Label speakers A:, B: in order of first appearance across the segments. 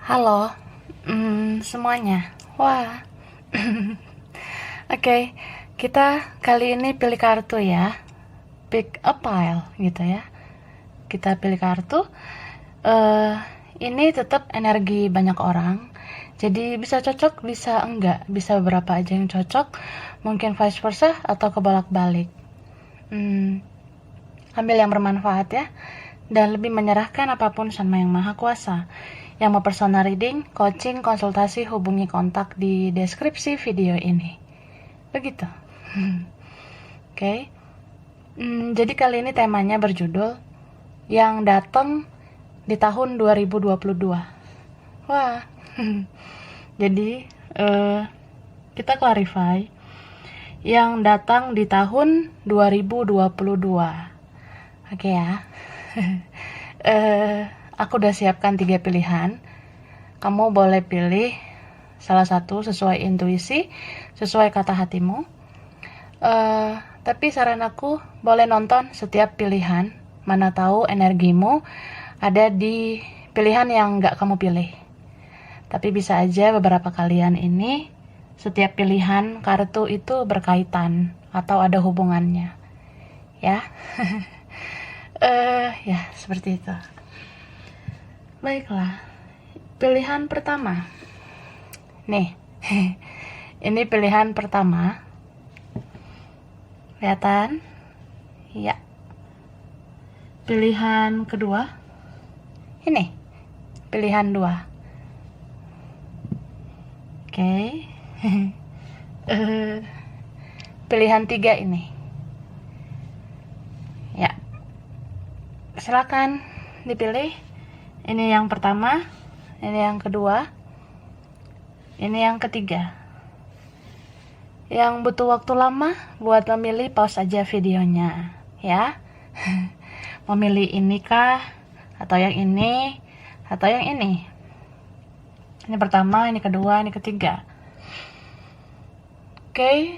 A: Halo, semuanya. Wah, oke. Kita kali ini pilih kartu ya. Pick a pile gitu ya. Kita pilih kartu. eh ini tetap energi banyak orang. Jadi bisa cocok, bisa enggak. Bisa beberapa aja yang cocok. Mungkin vice versa atau kebolak-balik. Ambil yang bermanfaat ya. Dan lebih menyerahkan apapun sama Yang Maha Kuasa. Yang mau personal reading, coaching, konsultasi, hubungi kontak di deskripsi video ini. Begitu. Oke. Jadi kali ini temanya berjudul Yang Datang di Tahun 2022. Wah. Jadi kita clarify yang datang di tahun 2022. Oke ya. Aku udah siapkan 3 pilihan. Kamu boleh pilih salah satu sesuai intuisi, sesuai kata hatimu. Tapi saran aku boleh nonton setiap pilihan. Mana tahu energimu ada di pilihan yang nggak kamu pilih. Tapi bisa aja beberapa kalian ini setiap pilihan kartu itu berkaitan atau ada hubungannya. Ya. Ya seperti itu. Baiklah. Pilihan pertama. Nih. Ini pilihan pertama. Kelihatan? Ya. Pilihan kedua. Ini. Pilihan 2. Oke. Pilihan 3 ini. Ya. Silakan dipilih. Ini yang pertama, ini yang kedua, ini yang ketiga. Yang butuh waktu lama buat memilih, pause aja videonya ya. Memilih ini kah, atau yang ini, atau yang ini. Ini pertama, ini kedua, ini ketiga. Oke,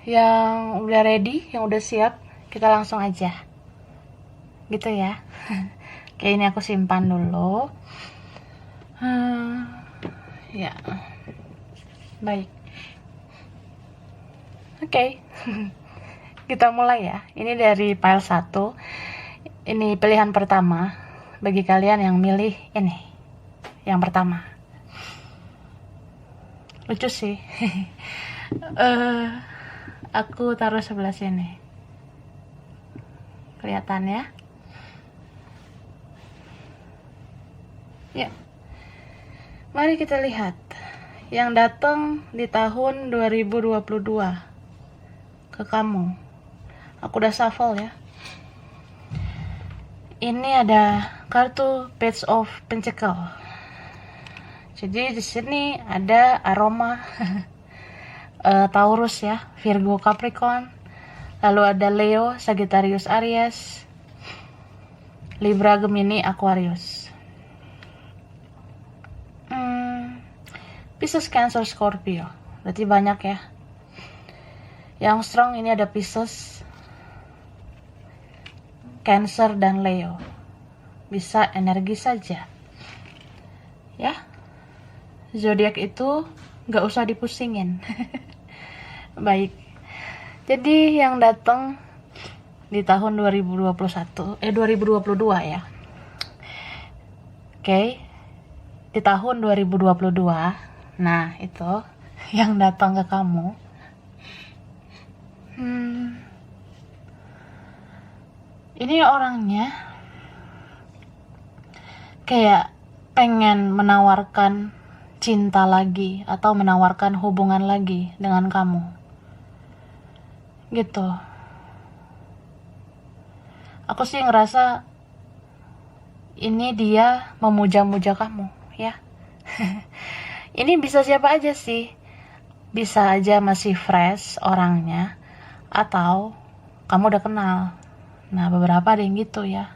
A: yang udah ready, yang udah siap, kita langsung aja gitu ya. Oke, ini aku simpan dulu. Ya, baik. Oke. Kita mulai ya. Ini dari pile 1. Ini pilihan pertama bagi kalian yang milih ini. Yang pertama. Lucu sih. Aku taruh sebelah sini. Kelihatan ya? Ya. Mari kita lihat yang datang di tahun 2022 ke kamu. Aku udah shuffle ya. Ini ada kartu Page of Pentacles. Jadi di sini ada aroma Taurus ya, Virgo, Capricorn. Lalu ada Leo, Sagittarius, Aries, Libra, Gemini, Aquarius. Pisces, Cancer, Scorpio. Berarti banyak ya. Yang strong ini ada Pisces, Cancer, dan Leo. Bisa energi saja. Ya. Zodiak itu gak usah dipusingin. Baik. Jadi yang datang di tahun 2022 ya. Oke. Di tahun 2022. Nah, itu yang datang ke kamu. Ini orangnya kayak pengen menawarkan cinta lagi atau menawarkan hubungan lagi dengan kamu. Gitu. Aku sih ngerasa ini dia memuja-muja kamu, ya. Ini bisa siapa aja sih. Bisa aja masih fresh orangnya, atau kamu udah kenal. Nah, beberapa ada yang gitu ya.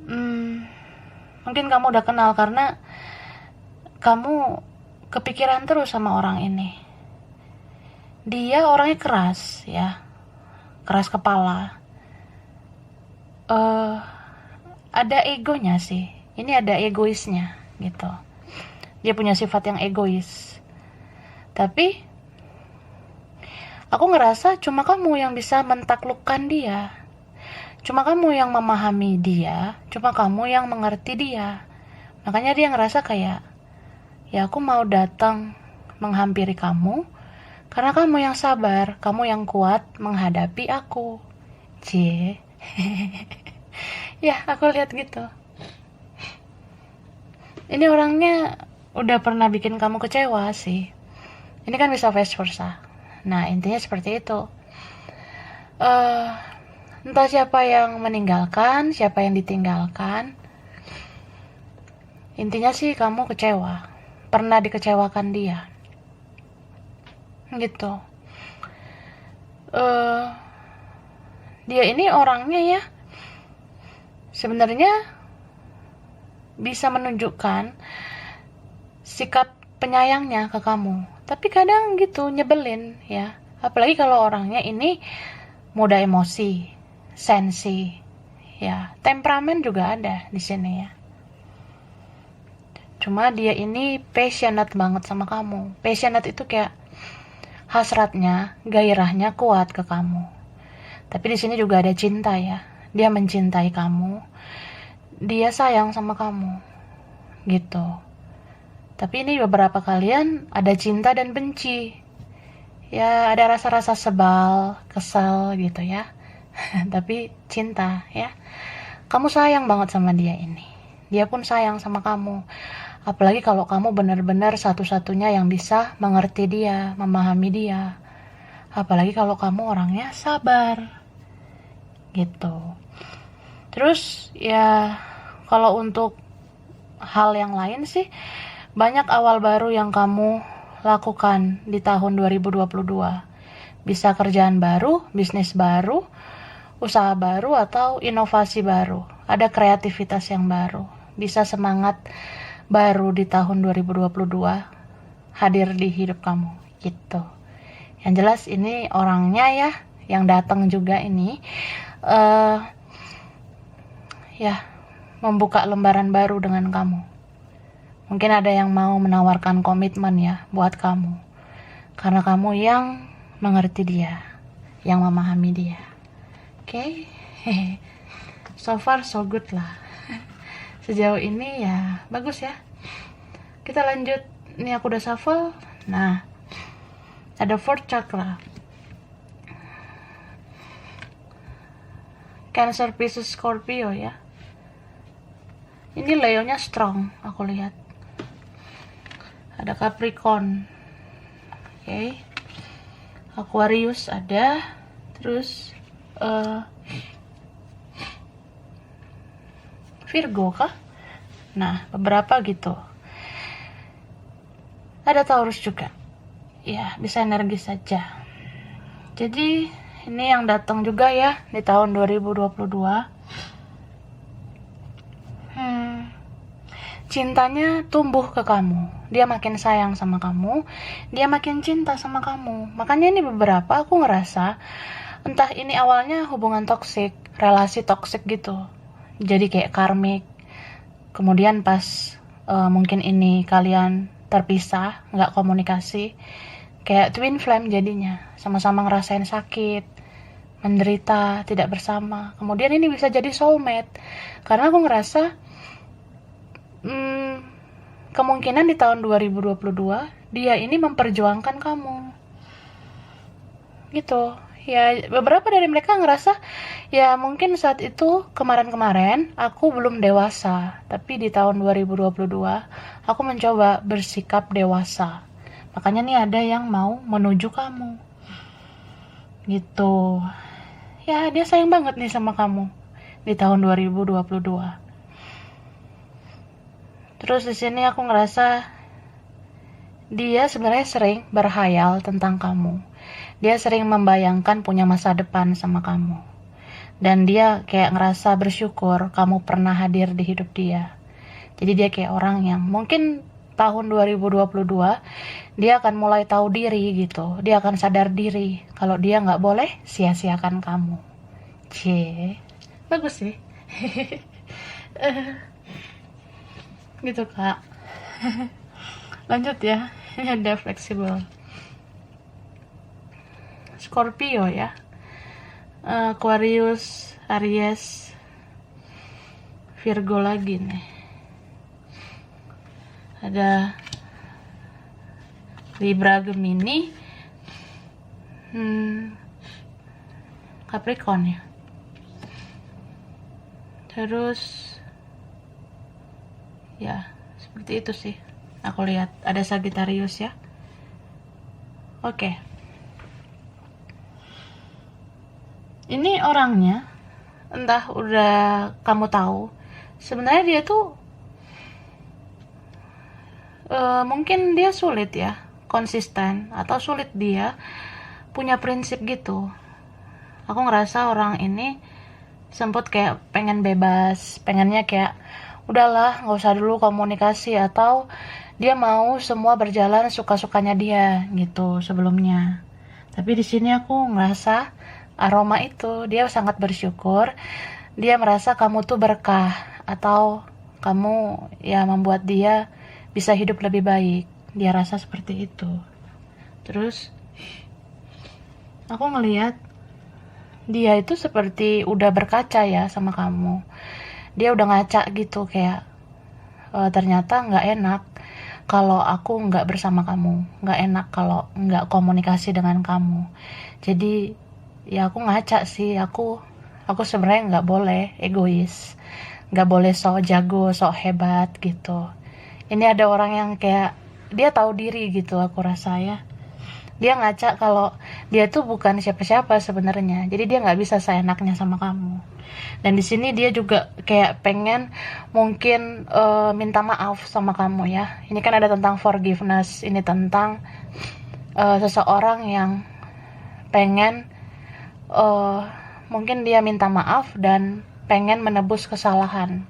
A: Mungkin kamu udah kenal karena kamu kepikiran terus sama orang ini. Dia orangnya keras ya, keras kepala. Ada egonya sih, ini ada egoisnya gitu. Dia punya sifat yang egois. Tapi aku ngerasa cuma kamu yang bisa mentaklukkan dia. Cuma kamu yang memahami dia, cuma kamu yang mengerti dia. Makanya dia ngerasa kayak, ya aku mau datang menghampiri kamu karena kamu yang sabar, kamu yang kuat menghadapi aku. Cie. Ya, aku lihat gitu. Ini orangnya udah pernah bikin kamu kecewa sih. Ini kan bisa vice versa. Nah, intinya seperti itu. Entah siapa yang meninggalkan, siapa yang ditinggalkan. Intinya sih kamu kecewa. Pernah dikecewakan dia. Gitu. Dia ini orangnya ya sebenarnya bisa menunjukkan sikap penyayangnya ke kamu, tapi kadang gitu nyebelin ya, apalagi kalau orangnya ini mudah emosi, sensi ya, temperamen juga ada di sini ya. Cuma dia ini passionate banget sama kamu. Passionate itu kayak hasratnya, gairahnya kuat ke kamu. Tapi di sini juga ada cinta ya. Dia mencintai kamu. Dia sayang sama kamu. Gitu. Tapi ini beberapa kalian ada cinta dan benci. Ya, ada rasa-rasa sebal, kesel gitu ya. Tapi cinta ya. Kamu sayang banget sama dia ini. Dia pun sayang sama kamu. Apalagi kalau kamu benar-benar satu-satunya yang bisa mengerti dia, memahami dia. Apalagi kalau kamu orangnya sabar. Gitu. Terus ya kalau untuk hal yang lain sih, banyak awal baru yang kamu lakukan di tahun 2022. Bisa kerjaan baru, bisnis baru, usaha baru, atau inovasi baru. Ada kreativitas yang baru. Bisa semangat baru di tahun 2022 hadir di hidup kamu gitu. Yang jelas ini orangnya ya yang datang juga ini ya membuka lembaran baru dengan kamu. Mungkin ada yang mau menawarkan komitmen ya buat kamu, karena kamu yang mengerti dia, yang memahami dia. Oke. So far so good lah. Sejauh ini ya bagus ya. Kita lanjut. Ini aku udah shuffle. Nah, ada 4 chakra. Cancer, Pisces, Scorpio ya. Ini Leo-nya strong, aku lihat. Ada Capricorn. Oke. Aquarius ada. Terus Virgo kah? Nah, beberapa gitu. Ada Taurus juga. Ya, bisa energis saja. Jadi, ini yang datang juga ya di tahun 2022. Cintanya tumbuh ke kamu. Dia makin sayang sama kamu. Dia makin cinta sama kamu. Makanya ini beberapa aku ngerasa entah ini awalnya hubungan toksik, relasi toksik gitu. Jadi kayak karmik. Kemudian pas mungkin ini kalian terpisah, nggak komunikasi, kayak twin flame jadinya, sama-sama ngerasain sakit, menderita, tidak bersama. Kemudian ini bisa jadi soulmate, karena aku ngerasa kemungkinan di tahun 2022 dia ini memperjuangkan kamu, gitu. Ya beberapa dari mereka ngerasa ya mungkin saat itu kemarin-kemarin aku belum dewasa, tapi di tahun 2022 aku mencoba bersikap dewasa. Makanya nih ada yang mau menuju kamu. Gitu. Ya dia sayang banget nih sama kamu di tahun 2022. Terus di sini aku ngerasa dia sebenarnya sering berhayal tentang kamu. Dia sering membayangkan punya masa depan sama kamu. Dan dia kayak ngerasa bersyukur kamu pernah hadir di hidup dia. Jadi dia kayak orang yang mungkin tahun 2022 dia akan mulai tahu diri gitu. Dia akan sadar diri kalau dia nggak boleh sia-siakan kamu. Bagus sih. gitu kak. Lanjut ya, ini ada fleksibel. Scorpio ya, Aquarius, Aries, Virgo lagi nih. Ada Libra, Gemini, Capricorn ya. Terus ya seperti itu sih. Aku lihat ada Sagittarius ya. Oke. Ini orangnya entah udah kamu tahu, sebenarnya dia tuh mungkin dia sulit ya konsisten, atau sulit dia punya prinsip gitu. Aku ngerasa orang ini sempet kayak pengen bebas, pengennya kayak udahlah nggak usah dulu komunikasi, atau dia mau semua berjalan suka-sukanya dia gitu sebelumnya. Tapi di sini aku ngerasa aroma itu dia sangat bersyukur, dia merasa kamu tuh berkah, atau kamu ya membuat dia bisa hidup lebih baik. Dia rasa seperti itu. Terus aku ngelihat dia itu seperti udah berkaca ya sama kamu. Dia udah ngaca gitu kayak ternyata nggak enak kalau aku nggak bersama kamu, nggak enak kalau nggak komunikasi dengan kamu. Jadi ya aku ngaca sih, aku sebenarnya nggak boleh egois, nggak boleh sok jago, sok hebat gitu. Ini ada orang yang kayak dia tahu diri gitu, aku rasa ya. Dia ngaca kalau dia tuh bukan siapa-siapa sebenarnya, jadi dia nggak bisa seenaknya sama kamu. Dan di sini dia juga kayak pengen mungkin minta maaf sama kamu ya. Ini kan ada tentang forgiveness, ini tentang seseorang yang pengen mungkin dia minta maaf dan pengen menebus kesalahan.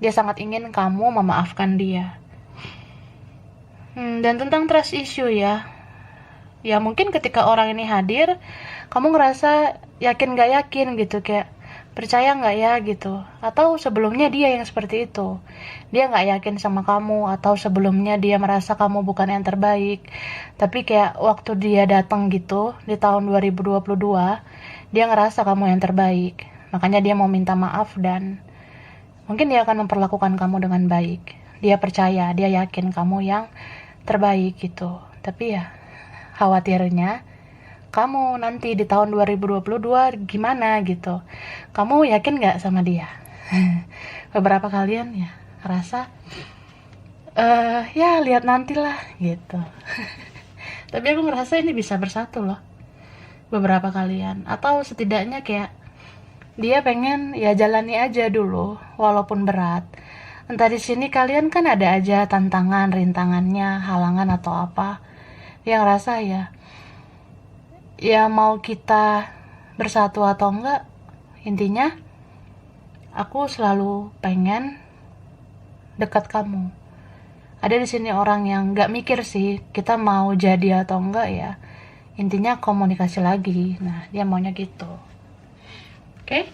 A: Dia sangat ingin kamu memaafkan dia. Dan tentang trust issue ya, ya mungkin ketika orang ini hadir, kamu ngerasa yakin gak yakin gitu, kayak percaya gak ya gitu, atau sebelumnya dia yang seperti itu, dia gak yakin sama kamu, atau sebelumnya dia merasa kamu bukan yang terbaik, tapi kayak waktu dia datang gitu di tahun 2022, dia ngerasa kamu yang terbaik, makanya dia mau minta maaf dan mungkin dia akan memperlakukan kamu dengan baik. Dia percaya, dia yakin kamu yang terbaik gitu. Tapi ya khawatirnya kamu nanti di tahun 2022 gimana gitu. Kamu yakin gak sama dia? Beberapa kalian ya ngerasa ya lihat nantilah gitu. Tapi aku ngerasa ini bisa bersatu loh beberapa kalian, atau setidaknya kayak dia pengen ya jalani aja dulu walaupun berat. Entah di sini kalian kan ada aja tantangan, rintangannya, halangan atau apa. Yang rasa ya mau kita bersatu atau enggak, intinya aku selalu pengen dekat kamu. Ada di sini orang yang nggak mikir sih kita mau jadi atau enggak ya. Intinya komunikasi lagi. Nah, dia maunya gitu. Oke?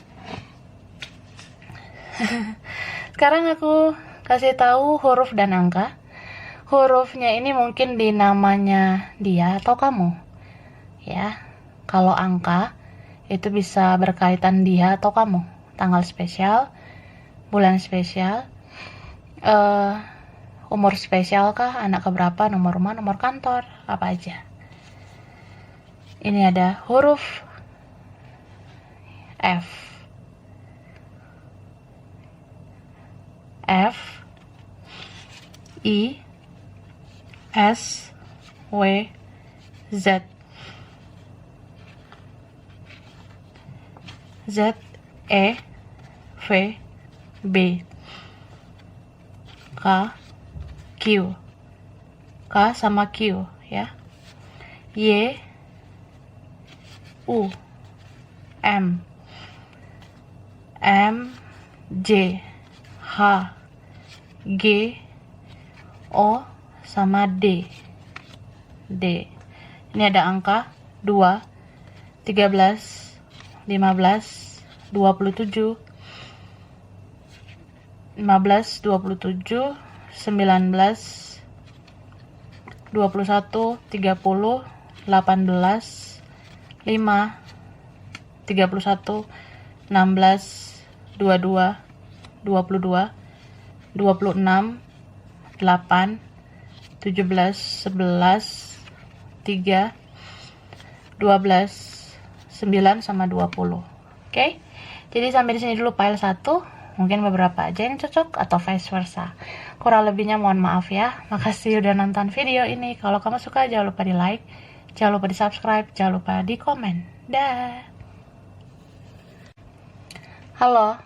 A: Sekarang aku kasih tahu huruf dan angka. Hurufnya ini mungkin di namanya dia atau kamu. Ya. Kalau angka itu bisa berkaitan dia atau kamu. Tanggal spesial, bulan spesial, umur spesial kah, anak keberapa, nomor rumah, nomor kantor, apa aja. Ini ada huruf F. F, I, S, W, Z. Z, E, V, B, K, Q. K sama Q ya. Y, U, M, J, H, G, O sama D. Ini ada angka 2, 13, 15, 27, 15, 27, 21, 30, 18, 5, 31, 16, 22, 22, 26, 8, 17, 11, 3, 12, 9 sama 20. Oke. Jadi sampai di sini dulu file 1. Mungkin beberapa aja yang cocok atau vice versa. Kurang lebihnya mohon maaf ya. Makasih udah nonton video ini. Kalau kamu suka jangan lupa di like, jangan lupa di subscribe, jangan lupa di komen. Dah. Halo.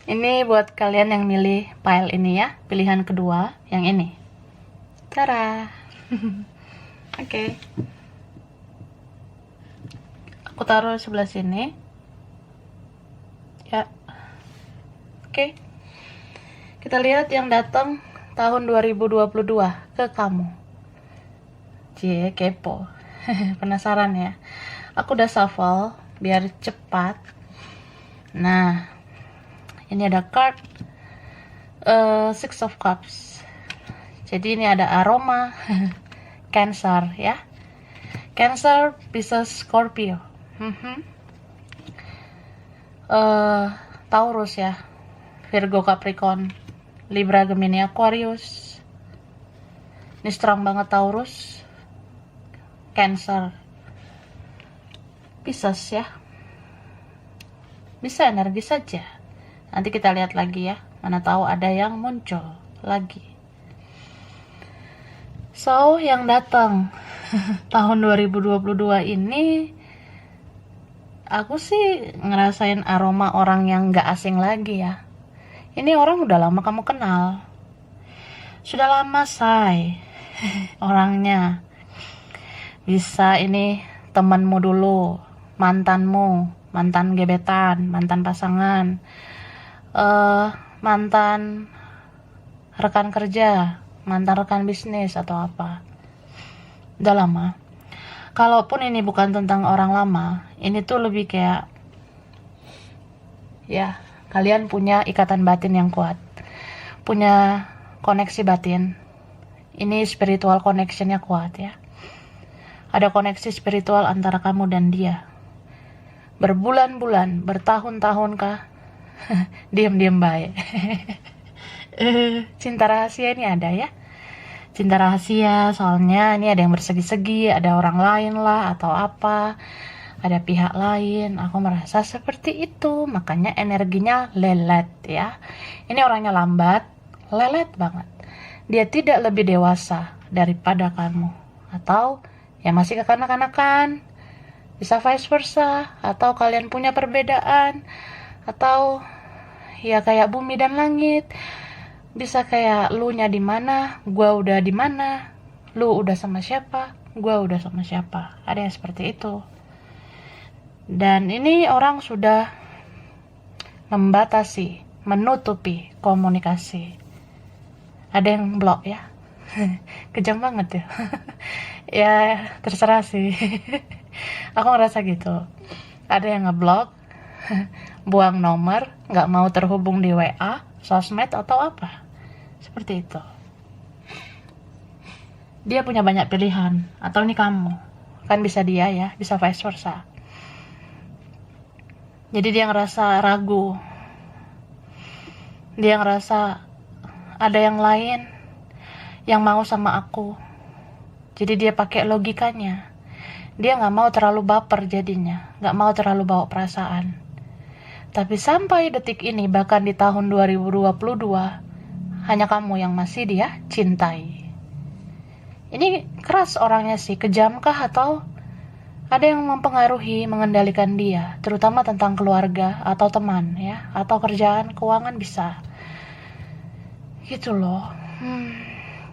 A: Ini buat kalian yang milih file ini ya. Pilihan kedua yang ini. Tada. Oke. Aku taruh sebelah sini. Ya. Oke. Kita lihat yang datang tahun 2022 ke kamu. Cie, kepo. Penasaran ya? Aku udah shuffle biar cepat. Nah, ini ada card Six of Cups. Jadi ini ada aroma Cancer ya. Cancer, Pisces, Scorpio. Taurus ya. Virgo, Capricorn, Libra, Gemini, Aquarius. Ini strong banget Taurus. Cancer, Pisces ya. Bisa energi saja. Nanti kita lihat lagi ya. Mana tahu ada yang muncul lagi. So, yang datang tahun 2022 ini, aku sih ngerasain aroma orang yang gak asing lagi ya. Ini orang udah lama kamu kenal. Sudah lama say orangnya. Bisa ini temanmu dulu, mantanmu, mantan gebetan, mantan pasangan, mantan rekan kerja, mantan rekan bisnis atau apa. Udah lama. Kalaupun ini bukan tentang orang lama, ini tuh lebih kayak ya, kalian punya ikatan batin yang kuat, punya koneksi batin. Ini spiritual connection-nya kuat ya. Ada koneksi spiritual antara kamu dan dia. Berbulan-bulan, bertahun-tahun kah? Diam-diam baik. Cinta rahasia ini ada ya. Cinta rahasia, soalnya ini ada yang bersegi-segi, ada orang lain lah atau apa, ada pihak lain. Aku merasa seperti itu, makanya energinya lelet ya. Ini orangnya lambat, lelet banget. Dia tidak lebih dewasa daripada kamu, atau ya masih kekanak-kanakan, bisa vice versa, atau kalian punya perbedaan, atau ya kayak bumi dan langit. Bisa kayak lu nya di mana, gua udah di mana, lu udah sama siapa, gua udah sama siapa. Ada yang seperti itu. Dan ini orang sudah membatasi, menutupi komunikasi. Ada yang blok ya. Kejam banget ya. Ya terserah sih. Aku ngerasa gitu. Ada yang ngeblok, buang nomor, gak mau terhubung di WA, sosmed atau apa. Seperti itu. Dia punya banyak pilihan. Atau ini kamu. Kan bisa dia ya, bisa vice versa. Jadi dia ngerasa ragu. Dia ngerasa ada yang lain yang mau sama aku. Jadi dia pakai logikanya. Dia gak mau terlalu baper jadinya. Gak mau terlalu bawa perasaan. Tapi sampai detik ini, bahkan di tahun 2022, hanya kamu yang masih dia cintai. Ini keras orangnya sih, kejamkah atau ada yang mempengaruhi, mengendalikan dia, terutama tentang keluarga atau teman ya, atau kerjaan, keuangan bisa. Gitu loh.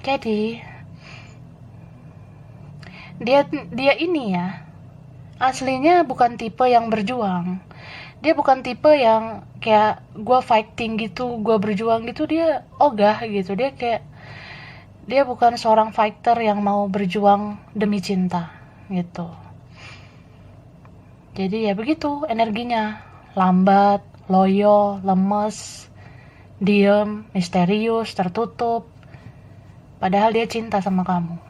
A: Jadi dia ini ya, aslinya bukan tipe yang berjuang. Dia bukan tipe yang kayak gue fighting gitu, gue berjuang gitu. Dia ogah gitu. Dia bukan seorang fighter yang mau berjuang demi cinta gitu. Jadi ya begitu energinya, lambat, loyo, lemes, diem, misterius, tertutup. Padahal dia cinta sama kamu.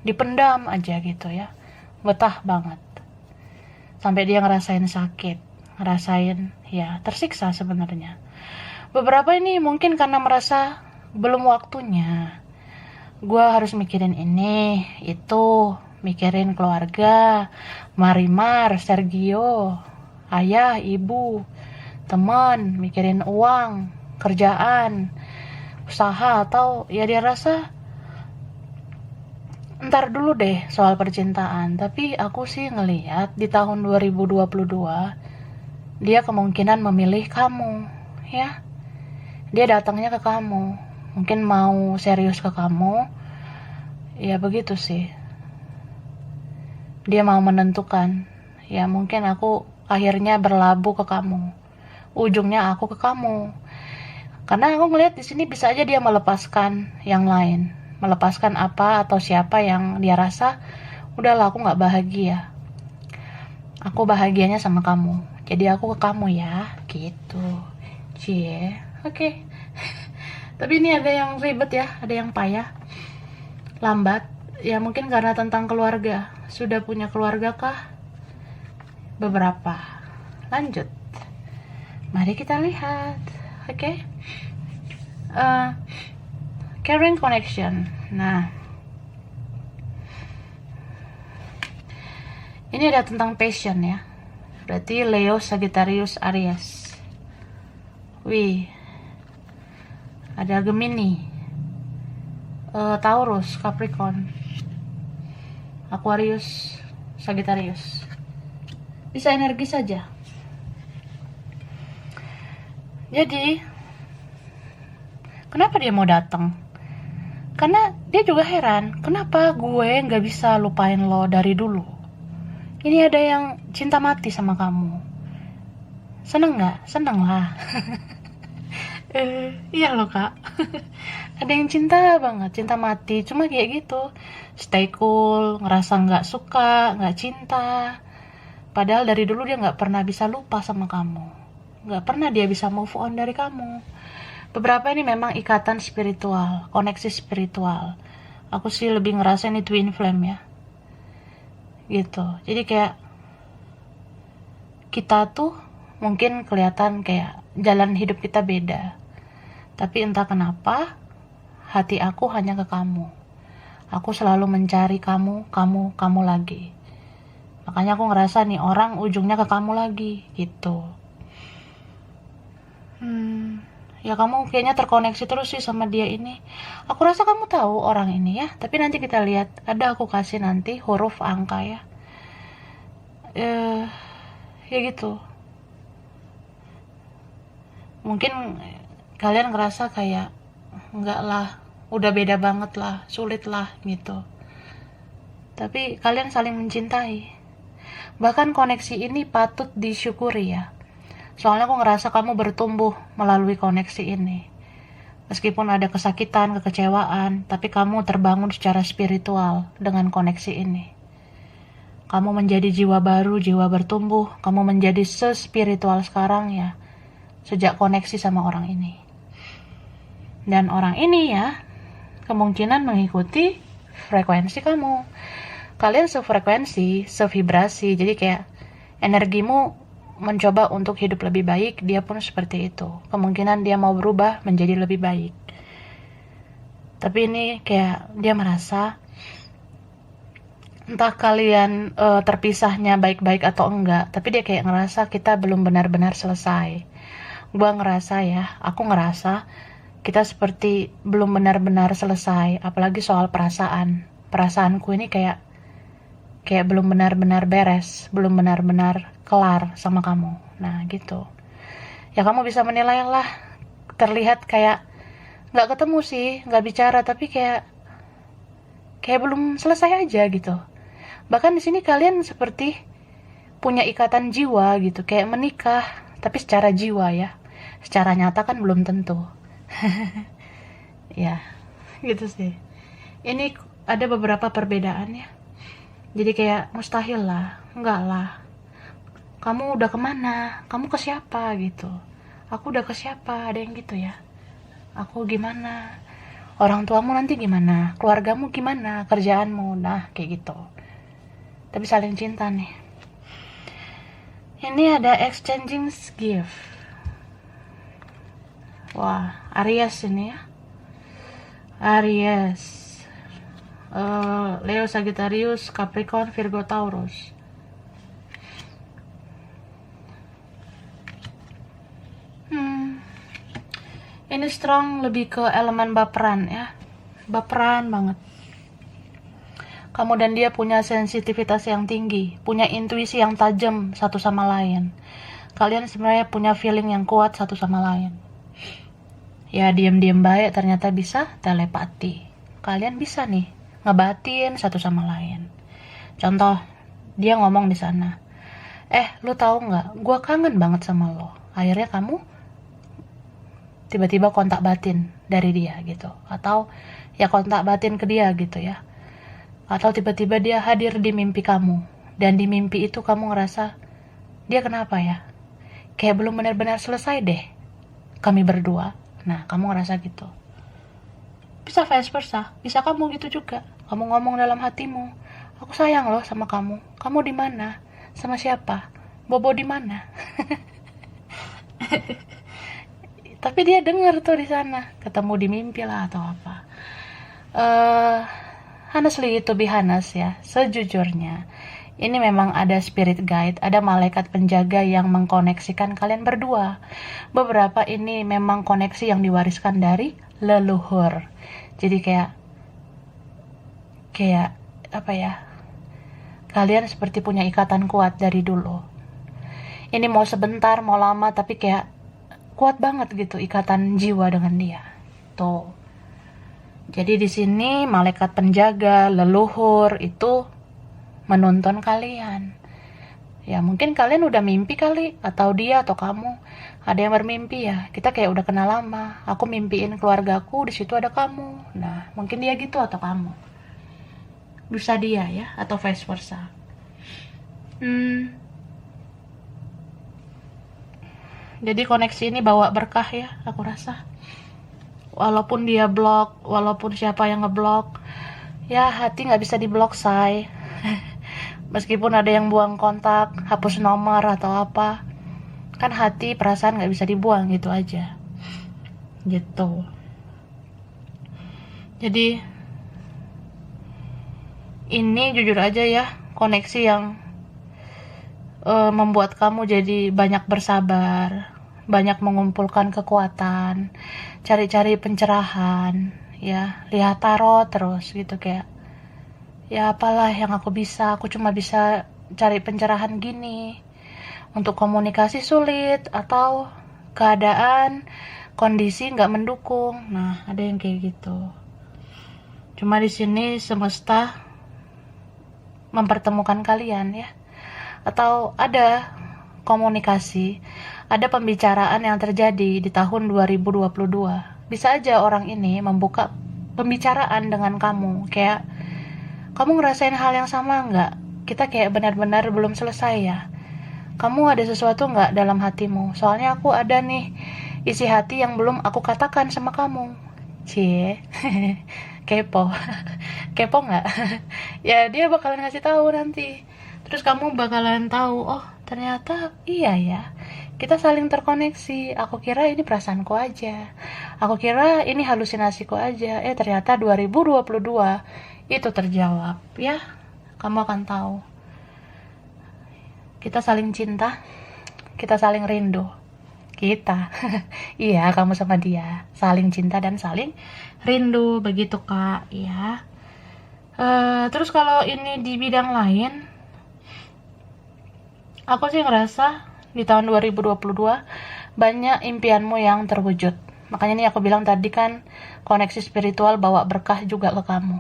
A: Dipendam aja gitu ya. Betah banget. Sampai dia ngerasain sakit, ngerasain ya tersiksa sebenarnya. Beberapa ini mungkin karena merasa belum waktunya. Gua harus mikirin ini, itu, mikirin keluarga, Marimar, Sergio, ayah, ibu, teman, mikirin uang, kerjaan, usaha, atau ya dia rasa ntar dulu deh soal percintaan. Tapi aku sih ngelihat di tahun 2022 dia kemungkinan memilih kamu, ya. Dia datangnya ke kamu, mungkin mau serius ke kamu, ya begitu sih. Dia mau menentukan, ya mungkin aku akhirnya berlabuh ke kamu, ujungnya aku ke kamu. Karena aku ngeliat di sini bisa aja dia melepaskan yang lain, melepaskan apa atau siapa yang dia rasa, udahlah aku nggak bahagia. Aku bahagianya sama kamu, jadi aku ke kamu ya, gitu. Cie, oke. Tapi ini ada yang ribet ya, ada yang payah, lambat. Ya mungkin karena tentang keluarga. Sudah punya keluarga kah? Beberapa. Lanjut. Mari kita lihat. Oke. Caring connection. Nah, ini ada tentang passion ya. Berarti Leo, Sagittarius, Aries. Wih. Ada Gemini, Taurus, Capricorn, Aquarius, Sagittarius. Bisa energi saja. Jadi, kenapa dia mau datang? Karena dia juga heran, kenapa gue nggak bisa lupain lo dari dulu? Ini ada yang cinta mati sama kamu. Seneng nggak? Seneng lah. Iya loh kak. Ada yang cinta banget, cinta mati, cuma kayak gitu, stay cool, ngerasa nggak suka, nggak cinta. Padahal dari dulu dia nggak pernah bisa lupa sama kamu, nggak pernah dia bisa move on dari kamu. Beberapa ini memang ikatan spiritual, koneksi spiritual. Aku sih lebih ngerasa ini twin flame ya, gitu. Jadi kayak kita tuh mungkin kelihatan kayak jalan hidup kita beda, tapi entah kenapa hati aku hanya ke kamu. Aku selalu mencari kamu, kamu lagi. Makanya aku ngerasa nih orang ujungnya ke kamu lagi, gitu. Ya kamu kayaknya terkoneksi terus sih sama dia ini. Aku rasa kamu tahu orang ini ya. Tapi nanti kita lihat. Ada aku kasih nanti huruf angka ya. Ya gitu. Mungkin kalian ngerasa kayak enggak lah, udah beda banget lah, sulit lah gitu. Tapi kalian saling mencintai. Bahkan koneksi ini patut disyukuri ya. Soalnya aku ngerasa kamu bertumbuh melalui koneksi ini. Meskipun ada kesakitan, kekecewaan, tapi kamu terbangun secara spiritual dengan koneksi ini. Kamu menjadi jiwa baru, jiwa bertumbuh. Kamu menjadi sespiritual sekarang ya, sejak koneksi sama orang ini. Dan orang ini ya, kemungkinan mengikuti frekuensi kamu. Kalian sefrekuensi, sevibrasi, jadi kayak energimu mencoba untuk hidup lebih baik, dia pun seperti itu. Kemungkinan dia mau berubah menjadi lebih baik. Tapi ini kayak dia merasa, entah kalian terpisahnya baik-baik atau enggak, tapi dia kayak ngerasa kita belum benar-benar selesai. Gua ngerasa ya, aku ngerasa kita seperti belum benar-benar selesai, apalagi soal perasaan. Perasaanku ini kayak belum benar-benar beres, belum benar-benar kelar sama kamu. Nah gitu. Ya kamu bisa menilai lah, terlihat kayak nggak ketemu sih, nggak bicara, tapi kayak belum selesai aja gitu. Bahkan di sini kalian seperti punya ikatan jiwa gitu, kayak menikah, tapi secara jiwa ya. Secara nyata kan belum tentu. Ya, gitu sih. Ini ada beberapa perbedaan ya. Jadi kayak mustahil lah, enggak lah. Kamu udah kemana? Kamu ke siapa gitu? Aku udah ke siapa? Ada yang gitu ya. aku gimana, orang tuamu nanti gimana, keluargamu gimana, kerjaanmu, nah kayak gitu. Tapi saling cinta nih. Ini ada exchanging gift. Wah, Aries ini ya. Aries, Leo, Sagittarius, Capricorn, Virgo, Taurus. Ini strong, lebih ke elemen baperan ya. Baperan banget. Kamu dan dia punya sensitivitas yang tinggi, punya intuisi yang tajam satu sama lain. Kalian sebenarnya punya feeling yang kuat satu sama lain. Ya, diam-diam baik ternyata bisa telepati. Kalian bisa nih ngebatin satu sama lain. Contoh, dia ngomong di sana, lu tahu nggak, gue kangen banget sama lo. Akhirnya kamu tiba-tiba kontak batin dari dia gitu, atau ya kontak batin ke dia gitu ya, atau tiba-tiba dia hadir di mimpi kamu, dan di mimpi itu kamu ngerasa dia kenapa ya, kayak belum benar-benar selesai deh kami berdua. Nah, kamu ngerasa gitu. Bisa vice versa, bisa kamu gitu juga. Kamu ngomong dalam hatimu, aku sayang loh sama kamu. Kamu di mana? Sama siapa? Bobo di mana? Tapi dia denger tuh di sana, ketemu di mimpi lah atau apa. Honestly, to be honest ya, sejujurnya ini memang ada spirit guide, ada malaikat penjaga yang mengkoneksikan kalian berdua. Beberapa ini memang koneksi yang diwariskan dari leluhur. Jadi kayak apa ya? Kalian seperti punya ikatan kuat dari dulu. Ini mau sebentar, mau lama, tapi kayak kuat banget gitu ikatan jiwa dengan dia. Tuh. Jadi di sini malaikat penjaga, leluhur itu menuntun kalian. Ya mungkin kalian udah mimpi kali, atau dia atau kamu ada yang bermimpi ya. Kita kayak udah kenal lama. Aku mimpiin keluargaku, di situ ada kamu. Nah, mungkin dia gitu atau kamu. Bisa dia ya, atau vice versa. Jadi koneksi ini bawa berkah ya, aku rasa. Walaupun dia blok, walaupun siapa yang ngeblok, ya hati nggak bisa diblok, say. Meskipun ada yang buang kontak, hapus nomor atau apa, kan hati, perasaan nggak bisa dibuang gitu aja. Gitu. Jadi ini jujur aja ya, koneksi yang membuat kamu jadi banyak bersabar, banyak mengumpulkan kekuatan, cari-cari pencerahan, ya, lihat tarot terus gitu, kayak ya apalah yang aku cuma bisa cari pencerahan gini. Untuk komunikasi sulit atau keadaan, kondisi nggak mendukung. Nah, ada yang kayak gitu. Cuma di sini semesta mempertemukan kalian ya. Atau ada komunikasi, ada pembicaraan yang terjadi di tahun 2022. Bisa aja orang ini membuka pembicaraan dengan kamu, kayak kamu ngerasain hal yang sama nggak? Kita kayak benar-benar belum selesai ya. Kamu ada sesuatu nggak dalam hatimu? Soalnya aku ada nih isi hati yang belum aku katakan sama kamu. Cie, kepo, kepo nggak? Ya dia bakalan ngasih tahu nanti. Terus kamu bakalan tahu, oh ternyata iya ya, kita saling terkoneksi. Aku kira ini perasaanku aja, aku kira ini halusinasiku aja. Ternyata 2022 itu terjawab ya. Kamu akan tahu, kita saling cinta, kita saling rindu. Kita iya, kamu sama dia saling cinta dan saling rindu, begitu kak ya. Terus kalau ini di bidang lain, aku sih ngerasa di tahun 2022 banyak impianmu yang terwujud. Makanya nih aku bilang tadi kan, koneksi spiritual bawa berkah juga ke kamu.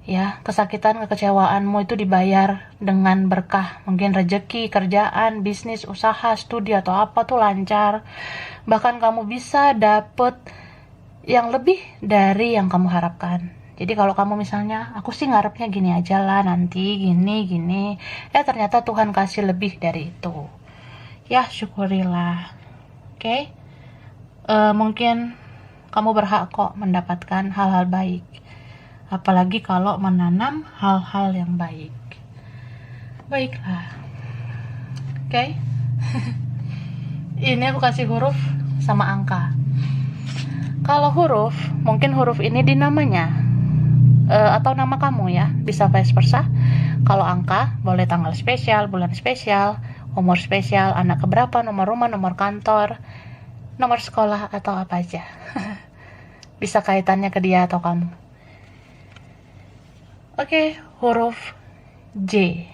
A: Ya, kesakitan, kekecewaanmu itu dibayar dengan berkah. Mungkin rezeki, kerjaan, bisnis, usaha, studi atau apa tuh lancar. Bahkan kamu bisa dapet yang lebih dari yang kamu harapkan. Jadi kalau kamu misalnya, aku sih ngarepnya gini aja lah, nanti gini, ternyata Tuhan kasih lebih dari itu. Ya, syukurilah. Oke? Mungkin kamu berhak kok mendapatkan hal-hal baik, apalagi kalau menanam hal-hal yang baik. Baiklah, oke. Ini aku kasih huruf sama angka. Kalau huruf, mungkin huruf ini di namanya, atau nama kamu ya, bisa vice versa. Kalau angka, boleh tanggal spesial, bulan spesial, umur spesial, anak keberapa, nomor rumah, nomor kantor, nomor sekolah, atau apa aja. Bisa kaitannya ke dia atau kamu. Oke, huruf J.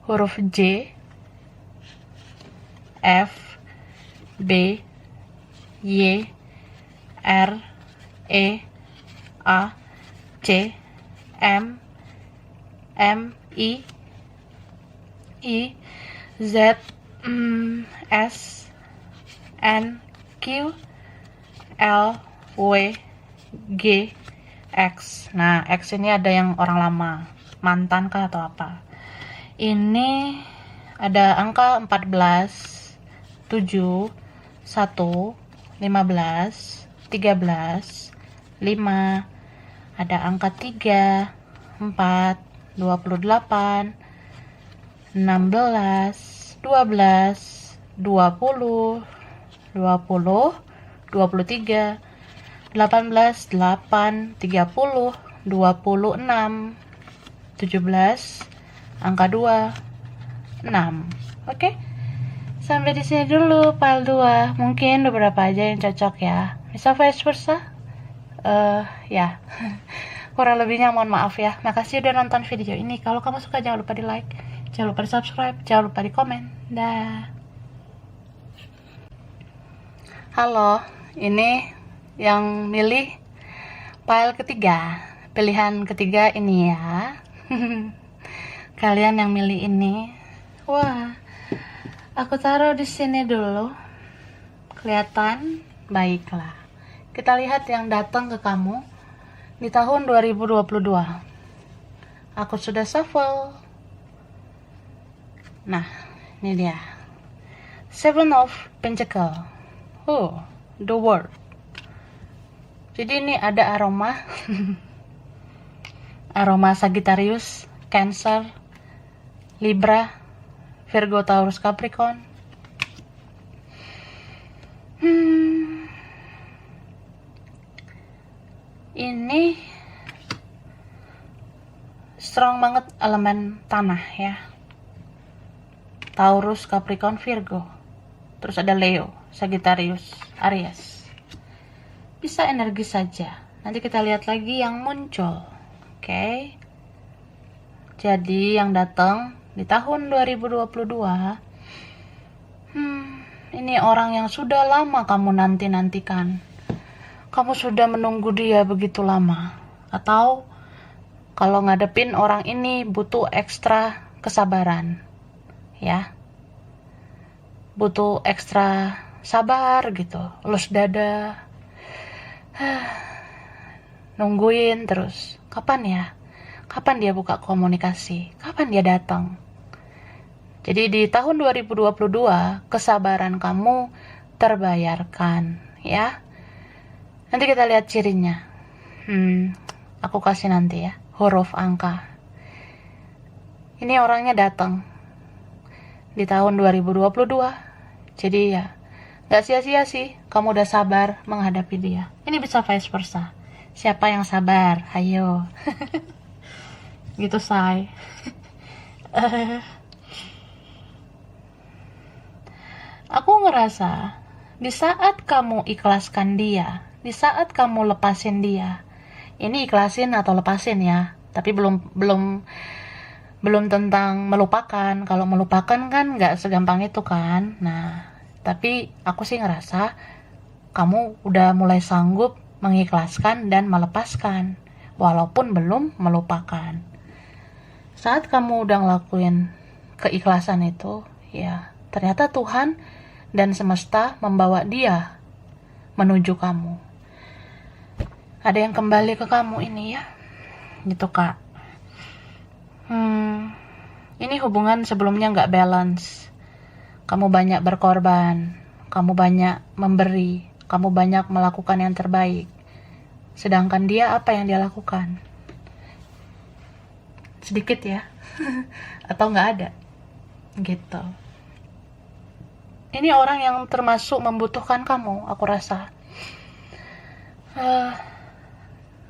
A: Huruf J, F, B, Y, R, E, A, C, M, I, Z, S, N, Q, L, W, G, X. Nah, X ini ada yang orang lama, mantan kah atau apa. Ini ada angka 14, 7, 1, 15, 13, 5. Ada angka 3, 4, 28, 16, 12, 20, 20, 23, 18, 8, 30, 26, 17, angka 2, 6. Oke? Sampai di sini dulu file 2. Mungkin beberapa aja yang cocok ya. Bisa vice versa? Ya. Kurang lebihnya mohon maaf ya. Makasih udah nonton video ini. Kalau kamu suka jangan lupa di like, jangan lupa di subscribe, jangan lupa di komen. Dah. Halo, ini yang milih file ketiga. Pilihan ketiga ini ya. Kalian yang milih ini. Wah, aku taruh di sini dulu. Kelihatan? Baiklah. Kita lihat yang datang ke kamu di tahun 2022. Aku sudah shuffle. Nah, ini dia. Seven of Pentacle. Oh, the World. Jadi ini ada aroma. Aroma Sagittarius, Cancer, Libra, Virgo, Taurus, Capricorn. Ini strong banget elemen tanah ya. Taurus, Capricorn, Virgo. Terus ada Leo, Sagittarius, Aries. Bisa energi saja. Nanti kita lihat lagi yang muncul. Oke. Jadi yang datang di tahun 2022, ini orang yang sudah lama kamu nanti-nantikan. Kamu sudah menunggu dia begitu lama. Atau kalau ngadepin orang ini butuh ekstra kesabaran. Ya. Butuh ekstra sabar gitu. Elus dada. Nungguin terus. Kapan ya? Kapan dia buka komunikasi? Kapan dia datang? Jadi di tahun 2022 kesabaran kamu terbayarkan, ya. Nanti kita lihat cirinya. Aku kasih nanti ya, huruf angka. Ini orangnya datang di tahun 2022. Jadi ya, gak sia-sia sih kamu udah sabar menghadapi dia. Ini bisa vice versa. Siapa yang sabar? Ayo. Gitu, say. Aku ngerasa di saat kamu ikhlaskan dia, di saat kamu lepasin dia, ini ikhlasin atau lepasin ya, tapi belum tentang melupakan. Kalau melupakan kan nggak segampang itu kan. Nah, tapi aku sih ngerasa kamu udah mulai sanggup mengikhlaskan dan melepaskan, walaupun belum melupakan. Saat kamu udah ngelakuin keikhlasan itu, ya ternyata Tuhan dan semesta membawa dia menuju kamu. Ada yang kembali ke kamu ini ya, gitu kak. Ini hubungan sebelumnya nggak balance. Kamu banyak berkorban, kamu banyak memberi, kamu banyak melakukan yang terbaik. Sedangkan dia, apa yang dia lakukan? Sedikit ya. Atau nggak ada. Gitu. Ini orang yang termasuk membutuhkan kamu, aku rasa.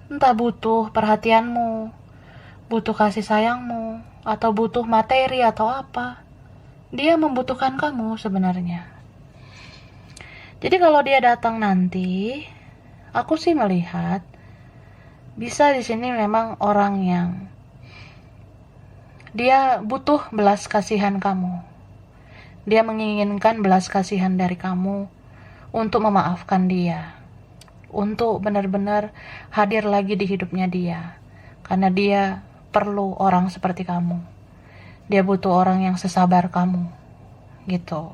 A: Entah butuh perhatianmu, butuh kasih sayangmu, atau butuh materi atau apa. Dia membutuhkan kamu sebenarnya. Jadi kalau dia datang nanti, aku sih melihat bisa di sini memang orang yang dia butuh belas kasihan kamu. Dia menginginkan belas kasihan dari kamu untuk memaafkan dia. Untuk benar-benar hadir lagi di hidupnya dia. Karena dia perlu orang seperti kamu. Dia butuh orang yang sesabar kamu. Gitu.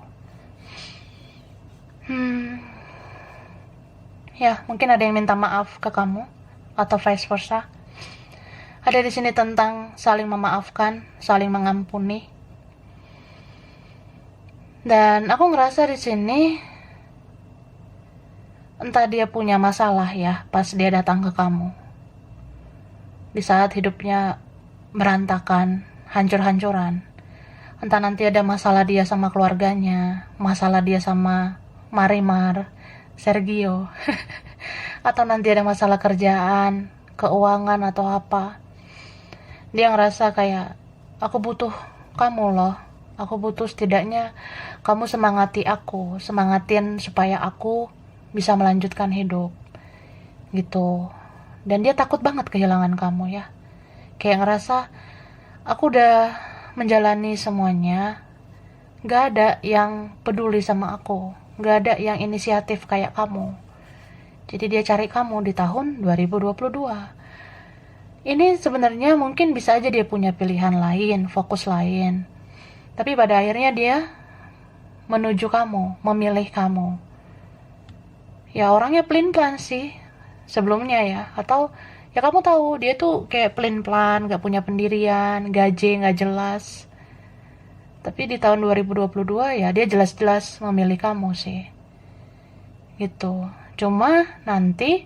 A: Ya, mungkin ada yang minta maaf ke kamu. Atau vice versa. Ada di sini tentang saling memaafkan, saling mengampuni. Dan aku ngerasa di sini entah dia punya masalah ya pas dia datang ke kamu. Di saat hidupnya berantakan, hancur-hancuran. Entah nanti ada masalah dia sama keluarganya, masalah dia sama Marimar, Sergio. Atau nanti ada masalah kerjaan, keuangan atau apa. Dia ngerasa kayak, aku butuh kamu loh. Aku butuh setidaknya kamu semangati aku, semangatin supaya aku bisa melanjutkan hidup. Gitu. Dan dia takut banget kehilangan kamu ya. Kayak ngerasa, aku udah menjalani semuanya. Gak ada yang peduli sama aku. Gak ada yang inisiatif kayak kamu. Jadi dia cari kamu di tahun 2022. Ini sebenarnya mungkin bisa aja dia punya pilihan lain, fokus lain. Tapi pada akhirnya dia menuju kamu, memilih kamu. Ya orangnya pelin-pelan sih sebelumnya ya. Atau ya kamu tahu dia tuh kayak pelin-pelan, gak punya pendirian, gaje gak jelas. Tapi di tahun 2022 ya dia jelas-jelas memilih kamu sih. Gitu. Cuma nanti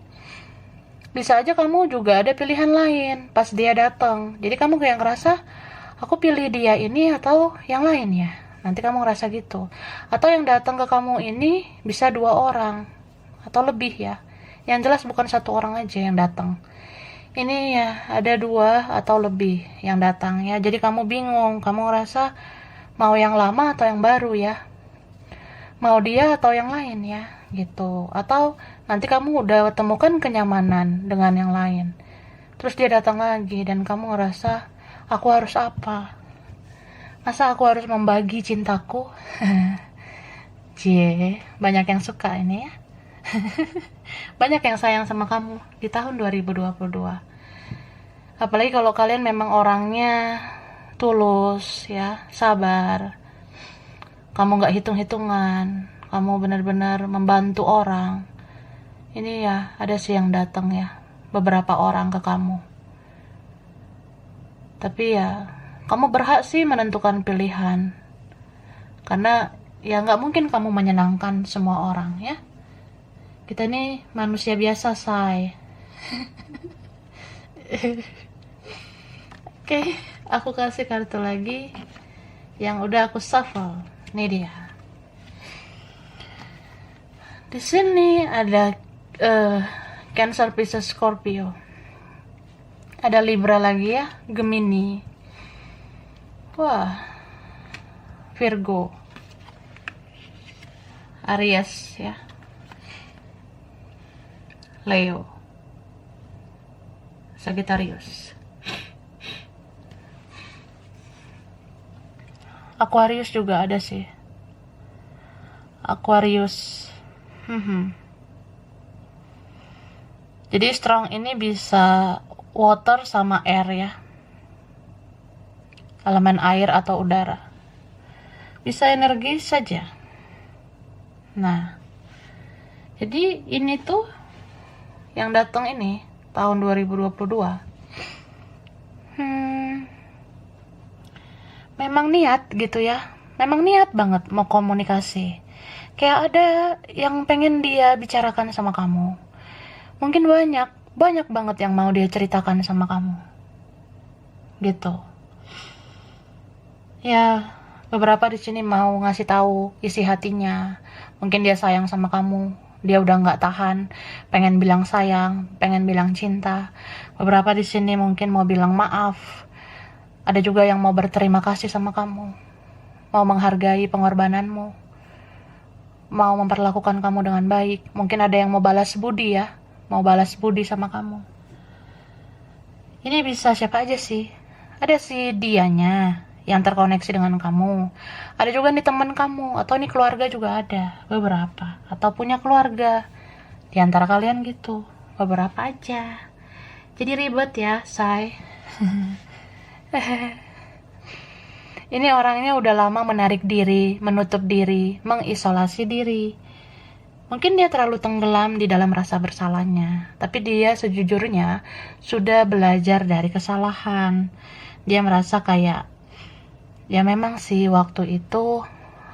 A: bisa aja kamu juga ada pilihan lain pas dia datang. Jadi kamu kayak ngerasa, aku pilih dia ini atau yang lain ya. Nanti kamu ngerasa gitu. Atau yang datang ke kamu ini bisa 2 orang atau lebih ya. Yang jelas bukan 1 orang aja yang datang. Ini ya ada 2 atau lebih yang datang ya. Jadi kamu bingung, kamu ngerasa mau yang lama atau yang baru ya. Mau dia atau yang lain ya, gitu. Atau nanti kamu udah temukan kenyamanan dengan yang lain. Terus dia datang lagi dan kamu ngerasa, aku harus apa? Masa aku harus membagi cintaku? Cie, banyak yang suka ini ya. Banyak yang sayang sama kamu di tahun 2022. Apalagi kalau kalian memang orangnya tulus ya, sabar. Kamu gak hitung-hitungan, kamu benar-benar membantu orang. Ini ya, ada sih yang datang ya, beberapa orang ke kamu. Tapi ya, kamu berhak sih menentukan pilihan. Karena ya gak mungkin kamu menyenangkan semua orang ya. Kita ini manusia biasa, say. Oke, aku kasih kartu lagi yang udah aku shuffle. Ini dia. Di sini ada Cancer, Pisces, Scorpio. Ada Libra lagi ya, Gemini. Wah. Virgo. Aries ya. Leo. Sagittarius. Aquarius juga ada sih. Aquarius. Jadi strong ini bisa water sama air ya. Elemen air atau udara. Bisa energi saja. Nah. Jadi ini tuh yang datang ini tahun 2022. Memang niat gitu ya. Memang niat banget mau komunikasi. Kayak ada yang pengen dia bicarakan sama kamu. Mungkin banyak banget yang mau dia ceritakan sama kamu. Gitu. Ya, beberapa di sini mau ngasih tahu isi hatinya. Mungkin dia sayang sama kamu. Dia udah nggak tahan, pengen bilang sayang, pengen bilang cinta. Beberapa di sini mungkin mau bilang maaf. Ada juga yang mau berterima kasih sama kamu, mau menghargai pengorbananmu, mau memperlakukan kamu dengan baik. Mungkin ada yang mau balas budi ya, mau balas budi sama kamu. Ini bisa siapa aja sih? Ada si dianya yang terkoneksi dengan kamu. Ada juga nih teman kamu, atau nih keluarga juga ada, beberapa. Atau punya keluarga, di antara kalian gitu, beberapa aja. Jadi ribet ya, say. Ini orangnya udah lama menarik diri, menutup diri, mengisolasi diri. Mungkin dia terlalu tenggelam di dalam rasa bersalahnya, tapi dia sejujurnya sudah belajar dari kesalahan. Dia merasa kayak, ya memang sih waktu itu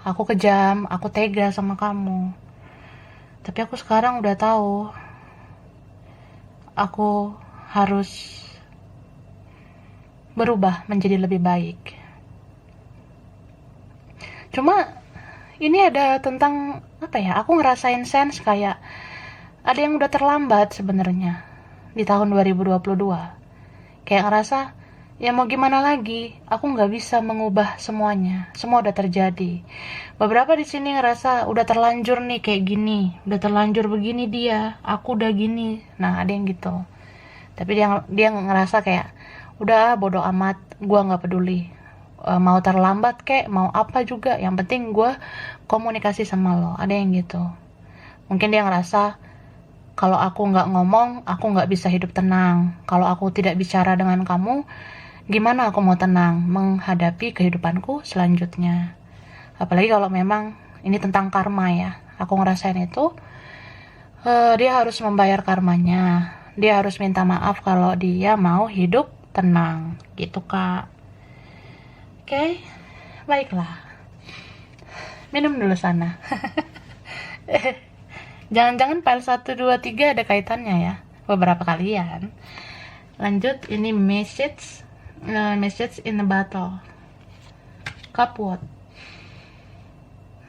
A: aku kejam, aku tega sama kamu. Tapi aku sekarang udah tahu, aku harus berubah menjadi lebih baik. Cuma ini ada tentang apa ya, aku ngerasain sense kayak ada yang udah terlambat sebenarnya di tahun 2022. Kayak ngerasa ya mau gimana lagi, aku nggak bisa mengubah semuanya, semua udah terjadi. Beberapa di sini ngerasa udah terlanjur nih kayak gini, udah terlanjur begini dia, aku udah gini. Nah ada yang gitu, tapi dia ngerasa kayak udah bodo amat, gua nggak peduli. Mau terlambat kek, mau apa juga, yang penting gue komunikasi sama lo. Ada yang gitu. Mungkin dia ngerasa kalau aku nggak ngomong, aku nggak bisa hidup tenang. Kalau aku tidak bicara dengan kamu, gimana aku mau tenang menghadapi kehidupanku selanjutnya. Apalagi kalau memang ini tentang karma ya, aku ngerasain itu. Dia harus membayar karmanya. Dia harus minta maaf kalau dia mau hidup tenang gitu kak. Oke, baiklah. Minum dulu sana. Jangan-jangan file 1, 2, 3 ada kaitannya ya. Beberapa kalian. Lanjut, ini message in a bottle. Cupwood.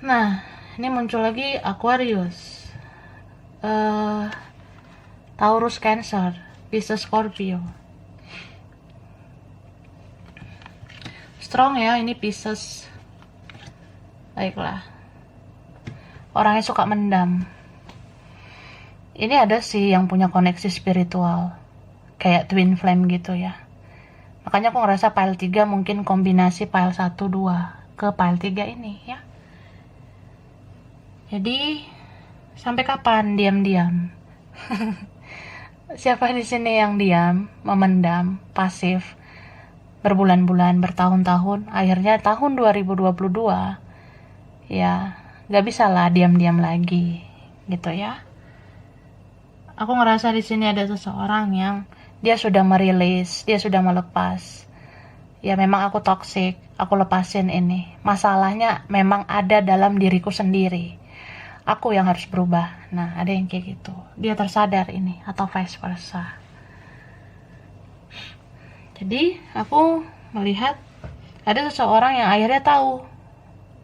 A: Nah, ini muncul lagi Aquarius. Taurus Cancer. Pisces Scorpio. Strong ya, ini Pisces. Baiklah. Orangnya suka mendam. Ini ada sih yang punya koneksi spiritual. Kayak twin flame gitu ya. Makanya aku ngerasa pile 3 mungkin kombinasi pile 1, 2 ke pile 3 ini ya. Jadi, sampai kapan diam-diam? Siapa di sini yang diam, memendam, pasif? Berbulan-bulan, bertahun-tahun, akhirnya tahun 2022 ya gak bisa lah diam-diam lagi gitu ya. Aku ngerasa di sini ada seseorang yang dia sudah merilis, dia sudah melepas. Ya memang aku toksik, aku lepasin ini. Masalahnya memang ada dalam diriku sendiri. Aku yang harus berubah. Nah ada yang kayak gitu, dia tersadar ini atau vice versa. Jadi aku melihat ada seseorang yang akhirnya tahu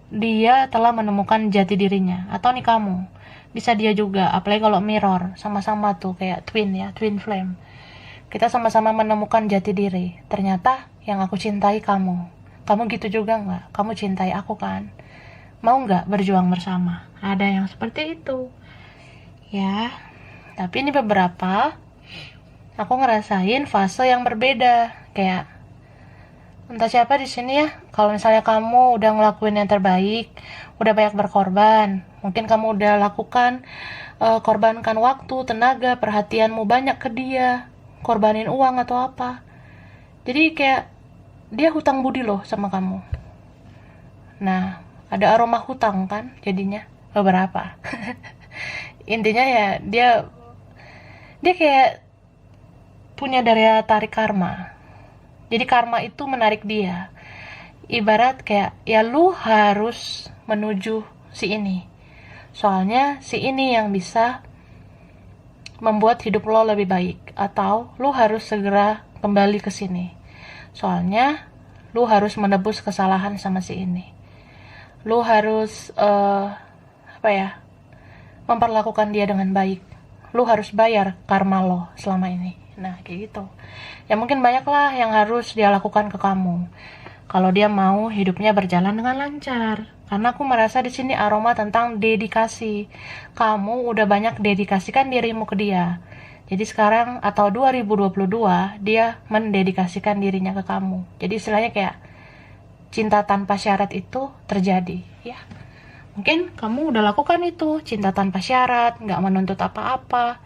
A: dia telah menemukan jati dirinya. Atau nih kamu, bisa dia juga, apalagi kalau mirror, sama-sama tuh kayak twin ya, twin flame. Kita sama-sama menemukan jati diri. Ternyata yang aku cintai kamu. Kamu gitu juga nggak? Kamu cintai aku kan? Mau nggak berjuang bersama? Ada yang seperti itu. Ya, tapi ini beberapa aku ngerasain fase yang berbeda. Kayak entah siapa di sini ya, kalau misalnya kamu udah ngelakuin yang terbaik, udah banyak berkorban, mungkin kamu udah lakukan korbankan waktu, tenaga, perhatianmu banyak ke dia, korbanin uang atau apa. Jadi kayak dia hutang budi loh sama kamu. Nah, ada aroma hutang kan jadinya beberapa. Intinya ya dia kayak punya daya tarik karma. Jadi karma itu menarik dia. Ibarat kayak ya lu harus menuju si ini. Soalnya si ini yang bisa membuat hidup lo lebih baik, atau lo harus segera kembali ke sini. Soalnya lo harus menebus kesalahan sama si ini. Lo harus memperlakukan dia dengan baik. Lo harus bayar karma lo selama ini. Nah, kayak gitu. Ya mungkin banyak lah yang harus dia lakukan ke kamu. Kalau dia mau hidupnya berjalan dengan lancar. Karena aku merasa di sini aroma tentang dedikasi. Kamu udah banyak dedikasikan dirimu ke dia. Jadi sekarang atau 2022 dia mendedikasikan dirinya ke kamu. Jadi istilahnya kayak cinta tanpa syarat itu terjadi, ya. Mungkin kamu udah lakukan itu, cinta tanpa syarat, nggak menuntut apa-apa.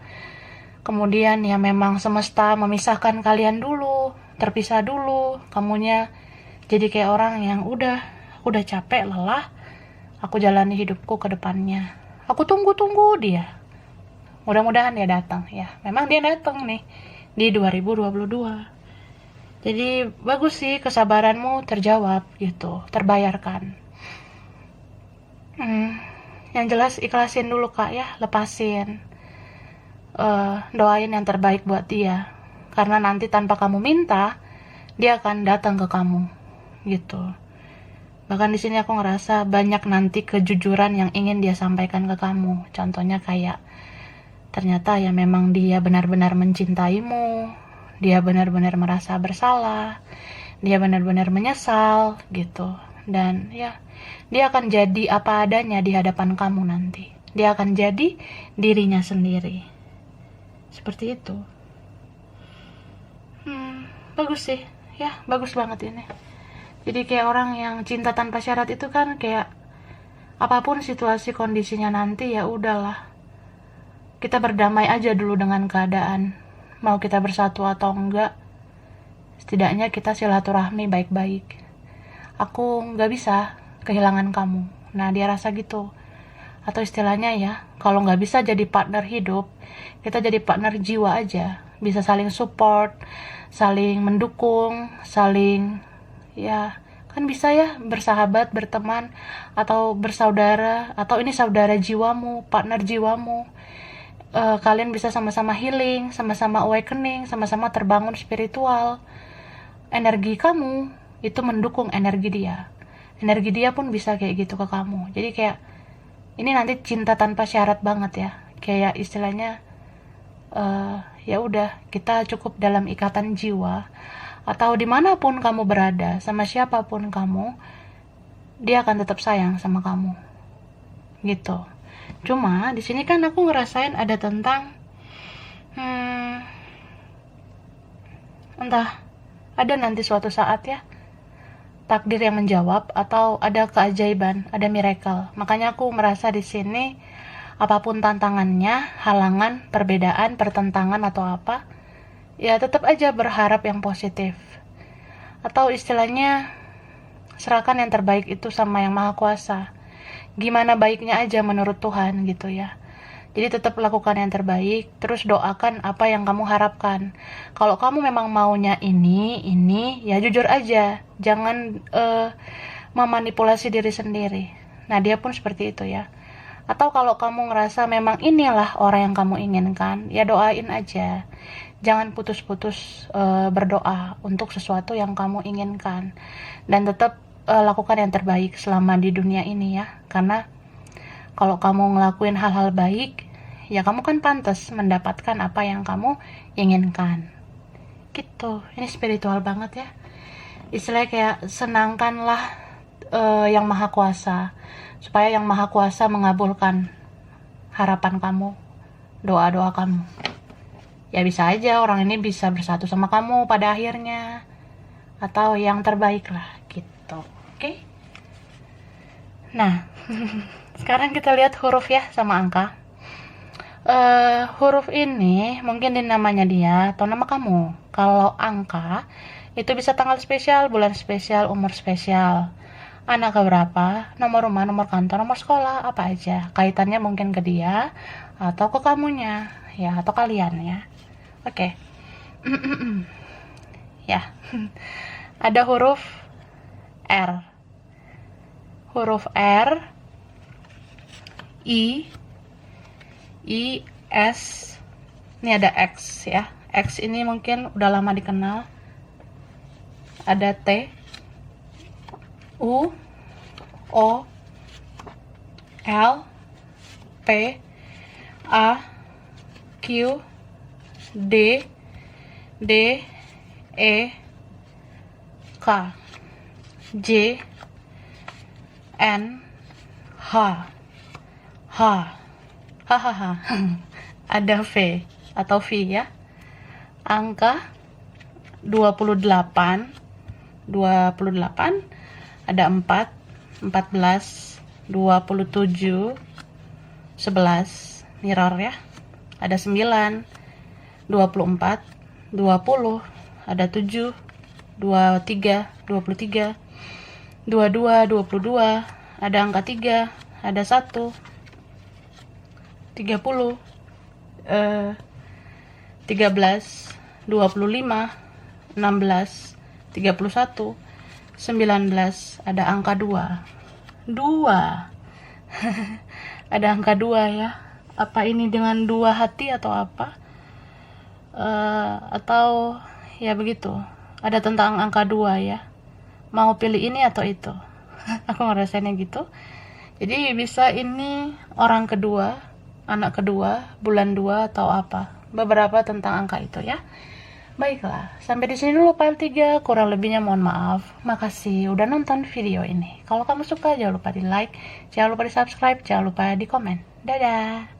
A: Kemudian ya memang semesta memisahkan kalian dulu, terpisah dulu, kamunya jadi kayak orang yang aku udah capek, lelah, aku jalani hidupku ke depannya. Aku tunggu-tunggu dia. Mudah-mudahan dia datang, ya. Memang dia datang nih di 2022. Jadi bagus sih, kesabaranmu terjawab gitu, terbayarkan. Yang jelas ikhlasin dulu kak ya, lepasin. Doain yang terbaik buat dia. Karena nanti tanpa kamu minta, dia akan datang ke kamu gitu. Bahkan di sini aku ngerasa banyak nanti kejujuran yang ingin dia sampaikan ke kamu. Contohnya kayak ternyata ya memang dia benar-benar mencintaimu, dia benar-benar merasa bersalah, dia benar-benar menyesal gitu. Dan ya dia akan jadi apa adanya di hadapan kamu nanti. Dia akan jadi dirinya sendiri. Seperti itu. Bagus sih. Ya, bagus banget ini. Jadi kayak orang yang cinta tanpa syarat itu kan kayak apapun situasi kondisinya nanti ya udahlah. Kita berdamai aja dulu dengan keadaan. Mau kita bersatu atau enggak, setidaknya kita silaturahmi baik-baik. Aku nggak bisa kehilangan kamu. Nah, dia rasa gitu. Atau istilahnya ya, kalau nggak bisa jadi partner hidup, kita jadi partner jiwa aja. Bisa saling support, saling mendukung, saling ya kan bisa ya bersahabat, berteman, atau bersaudara, atau ini saudara jiwamu, partner jiwamu. Kalian bisa sama-sama healing, sama-sama awakening, sama-sama terbangun spiritual. Energi kamu itu mendukung energi dia. Energi dia pun bisa kayak gitu ke kamu. Jadi kayak ini nanti cinta tanpa syarat banget ya. Kayak istilahnya ya udah, kita cukup dalam ikatan jiwa, atau dimanapun kamu berada, sama siapapun kamu, dia akan tetap sayang sama kamu gitu. Cuma di sini kan aku ngerasain ada tentang entah ada nanti suatu saat ya takdir yang menjawab, atau ada keajaiban, ada miracle. Makanya aku merasa di sini apapun tantangannya, halangan, perbedaan, pertentangan atau apa, ya tetap aja berharap yang positif. Atau istilahnya serahkan yang terbaik itu sama yang maha kuasa. Gimana baiknya aja menurut Tuhan gitu ya. Jadi tetap lakukan yang terbaik, terus doakan apa yang kamu harapkan. Kalau kamu memang maunya ini, ya jujur aja. Jangan memanipulasi diri sendiri. Nah, dia pun seperti itu ya. Atau kalau kamu ngerasa memang inilah orang yang kamu inginkan, ya doain aja. Jangan putus-putus berdoa untuk sesuatu yang kamu inginkan. Dan tetap lakukan yang terbaik selama di dunia ini ya. Karena kalau kamu ngelakuin hal-hal baik, ya kamu kan pantas mendapatkan apa yang kamu inginkan. Gitu. Ini spiritual banget ya. Istilahnya kayak senangkanlah yang maha kuasa, supaya yang maha kuasa mengabulkan harapan kamu, doa-doa kamu. Ya bisa aja orang ini bisa bersatu sama kamu pada akhirnya, atau yang terbaik lah gitu. Oke? Nah, sekarang kita lihat huruf ya sama angka. Huruf ini mungkin di namanya dia atau nama kamu. Kalau angka itu bisa tanggal spesial, bulan spesial, umur spesial, anak keberapa, nomor rumah, nomor kantor, nomor sekolah, apa aja. Kaitannya mungkin ke dia atau ke kamunya ya, atau kalian ya. Oke. Ya. Ada huruf R. Huruf R I, S, ini ada X ya. X ini mungkin udah lama dikenal. Ada T, U, O, L, P, A, Q, D, E, K, J, N, H, hahaha. Ada V atau V ya. Angka 28, ada 4, 14, 27, 11, mirror ya. Ada 9, 24, 20, ada 7, 23, 22, 22, ada angka 3, ada 1, 30, 13, 25, 16, 31, 19, ada angka 2. Ada angka 2 ya. Apa ini dengan 2 hati atau apa? Atau ya begitu. Ada tentang angka 2 ya. Mau pilih ini atau itu? Aku ngerasainnya gitu. Jadi bisa ini orang kedua, anak kedua, bulan 2 atau apa. Beberapa tentang angka itu ya. Baiklah, sampai di sini dulu part 3. Kurang lebihnya mohon maaf. Makasih udah nonton video ini. Kalau kamu suka jangan lupa di like, jangan lupa di subscribe, jangan lupa di komen. Dadah.